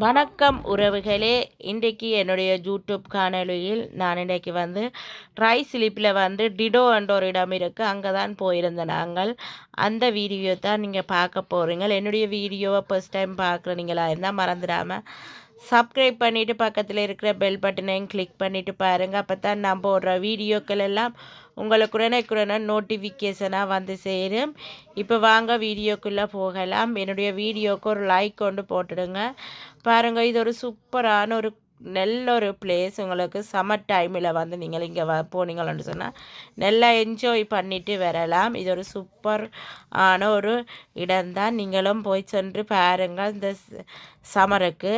வணக்கம் உறவுகளே. இன்றைக்கு என்னுடைய யூடியூப் காணொலியில் நான் இன்றைக்கு ரைஸ் ஸ்லிப்பில் டிடோ என்ற ஒரு இடம் இருக்குது, அங்கே தான் போயிருந்தேன். நாங்கள் அந்த வீடியோ தான் நீங்கள் பார்க்க போகிறீங்க. என்னுடைய வீடியோவை ஃபர்ஸ்ட் டைம் பார்க்குற நீங்களாக இருந்தால் மறந்துடாமல் சப்ஸ்கிரைப் பண்ணிவிட்டு பக்கத்தில் இருக்கிற பெல் பட்டனையும் கிளிக் பண்ணிவிட்டு பாருங்கள். அப்போ தான் நான் போடுற வீடியோக்கள் எல்லாம் உங்களுக்கு உடனே நோட்டிஃபிகேஷனாக சேரும். இப்போ வாங்க வீடியோக்குள்ளே போகலாம். என்னுடைய வீடியோவுக்கு ஒரு லைக் கொண்டு போட்டுடுங்க. பாருங்கள், இது ஒரு சூப்பரான ஒரு நல்ல ஒரு பிளேஸ். உங்களுக்கு சம்மர் டைமில் நீங்கள் இங்கே போனீங்கன்னு சொன்னால் நல்லா என்ஜாய் பண்ணிவிட்டு வரலாம். இது ஒரு சூப்பர் ஆன ஒரு இடம்தான். நீங்களும் போய் சென்று பாருங்கள் இந்த சம்மருக்கு.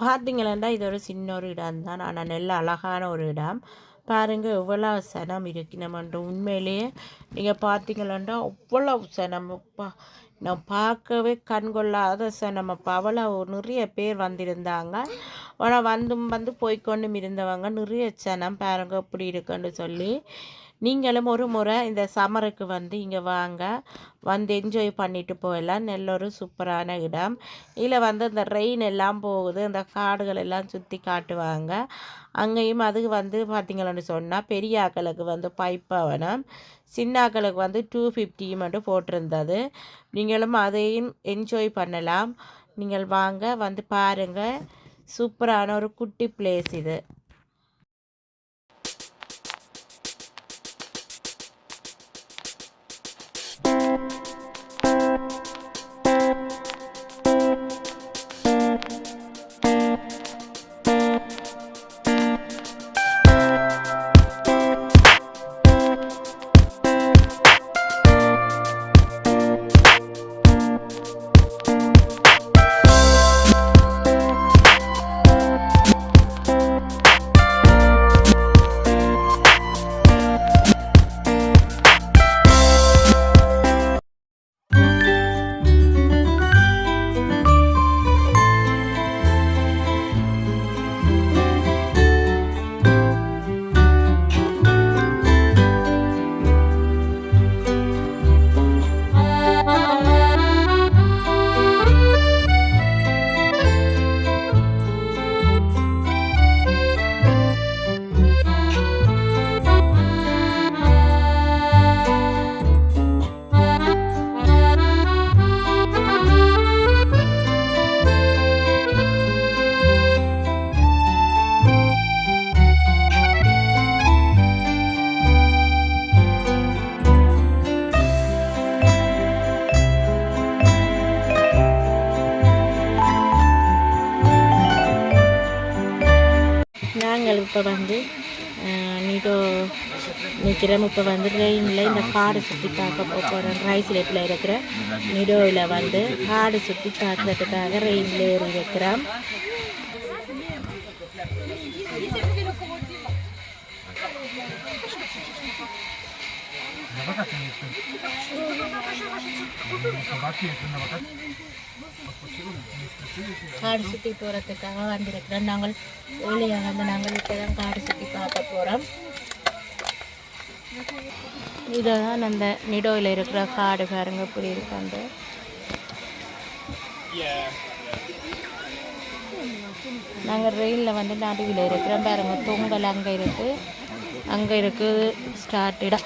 பார்த்தீங்களா, இது ஒரு சின்ன ஒரு இடம் தான், ஆனால் நல்ல அழகான ஒரு இடம். பாருங்கள் எவ்வளோ சனம் இருக்கணுமென்று. உண்மையிலேயே நீங்கள் பார்த்தீங்களா அவ்வளோ சனம்ப்பா. நான் பார்க்கவே கண்கொள்ளாத சனமப்பா. அவ்வளோ நிறைய பேர் வந்திருந்தாங்க. ஆனால் வந்து போய்கொண்டும் இருந்தவங்க நிறைய சனம். பாருங்கள் எப்படி இருக்குன்னு சொல்லி. நீங்களும் ஒரு முறை இந்த சம்மருக்கு இங்கே வாங்க, என்ஜாய் பண்ணிட்டு போகலாம். நல்ல ஒரு சூப்பரான இடம். இதில் இந்த ரெயின் எல்லாம் போகுது, இந்த காடுகள் எல்லாம் சுற்றி காட்டுவாங்க. அங்கேயும் அதுக்கு பார்த்தீங்களன்னு சொன்னால் பெரிய ஆக்களுக்கு பைப்பவனம், சின்ன ஆக்களுக்கு 250 மட்டும் போட்டிருந்தது. நீங்களும் அதையும் என்ஜாய் பண்ணலாம். நீங்கள் வாங்க பாருங்கள். சூப்பரான ஒரு குட்டி பிளேஸ் இது. நாங்கள் இப்போ நீடோ நிற்கிறோம். இப்போ ரெயினில் இந்த காடு சுற்றி பார்க்க போகிறோம். ரைஸ் லேட்டில் இருக்கிற நிடோவில் காடு சுற்றி பார்க்குறதுக்காக ரெயினில் ஏறி இருக்கிறோம். காடு சுற்றி போகிறதுக்காக வந்திருக்கிறோம். நாங்கள் வேலையாக நாங்கள் இப்போ தான் காடு சுற்றி பார்க்க போகிறோம். இதுதான் அந்த நிடோவில் இருக்கிற காடு. பாருங்க இப்படி இருக்காங்க. நாங்கள் ரெயிலில் நடுவில் இருக்கிறோம். பாருங்க தொங்கல் அங்கே இருக்குது ஸ்டார்டடா.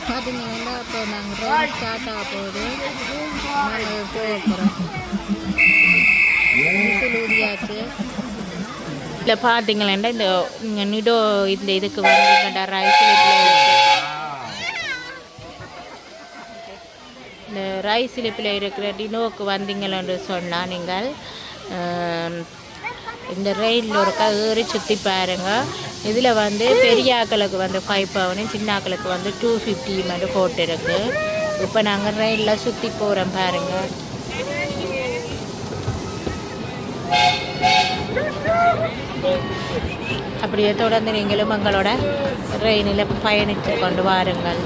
பார்த்தீங்கன்னா இப்போ நாங்கள் ஸ்டார்ட் ஆக போகுது. இல்லை பார்த்தீங்களா இந்த நிடோ இந்த இதுக்கு வந்து ரைஸ் இந்த ரைஸ் இலிப்பில் இருக்கிற டினோவுக்கு வந்தீங்களென்று சொன்னால் நீங்கள் இந்த ரயிலில் ஒருக்கா ஏறி சுற்றி பாருங்க. இதில் வந்து பெரிய ஆக்களுக்கு வந்து 5 பவுனும் சின்ன ஆக்களுக்கு வந்து 250 மட்டும் போட்டுருக்கு. இப்போ நாங்கள் ரயிலில் சுற்றி போகிறோம் பாருங்கள். அப்படியே தொடர்ந்து நீங்களும் எங்களோட ரயிலில் பயணித்து கொண்டு வாருங்கள்.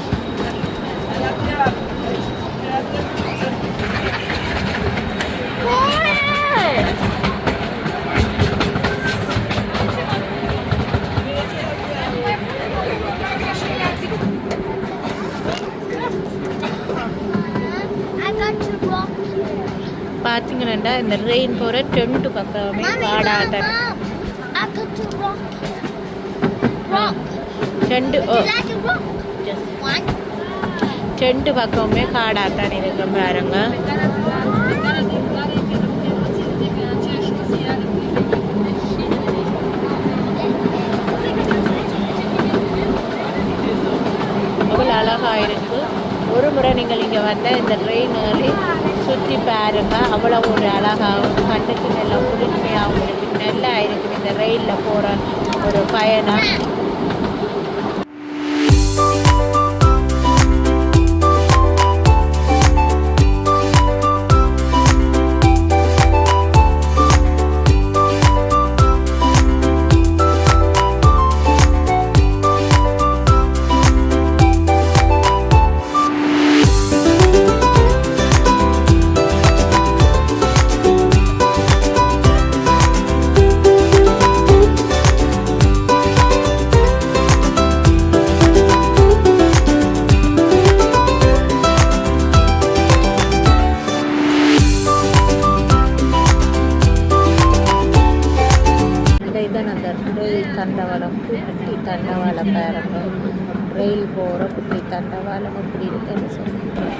பார்த்தீங்கன்னா இந்த ரெயின் போகிற 2 பக்கமே காடாட்டம். 2 பக்கமே காடாட்டம் இருக்கு பாருங்க. அவ்வளோ அழகாக இருக்கு. ஒரு முறை நீங்கள் இங்கே வந்த இந்த ட்ரெயின் ஏறி சுற்றி பாருங்க. அவ்வளோ ஒரு அழகாகவும் கண்ணுக்கு நல்ல குளிர்மையாகவும் இருக்குது. நல்லா இருக்குது இந்த ரயிலில் போகிற ஒரு பயணம். தண்டவாளம் குட்டி தண்டவாளம் பாருங்க. ரயில் போகிற குட்டி தண்டவாளம் எப்படி இருக்குன்னு சொல்லுங்கள்.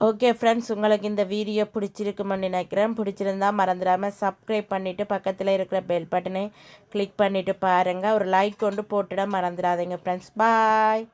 ஓகே ஃப்ரெண்ட்ஸ், உங்களுக்கு இந்த வீடியோ பிடிச்சிருக்குமென்னு நினைக்கிறேன். பிடிச்சிருந்தா மறந்துடாமல் சப்ஸ்கிரைப் பண்ணிவிட்டு பக்கத்தில் இருக்கிற பெல் பட்டனை கிளிக் பண்ணிவிட்டு பாருங்கள். ஒரு லைக் கொண்டு போட்டுட மறந்துடாதீங்க ஃப்ரெண்ட்ஸ். பாய்.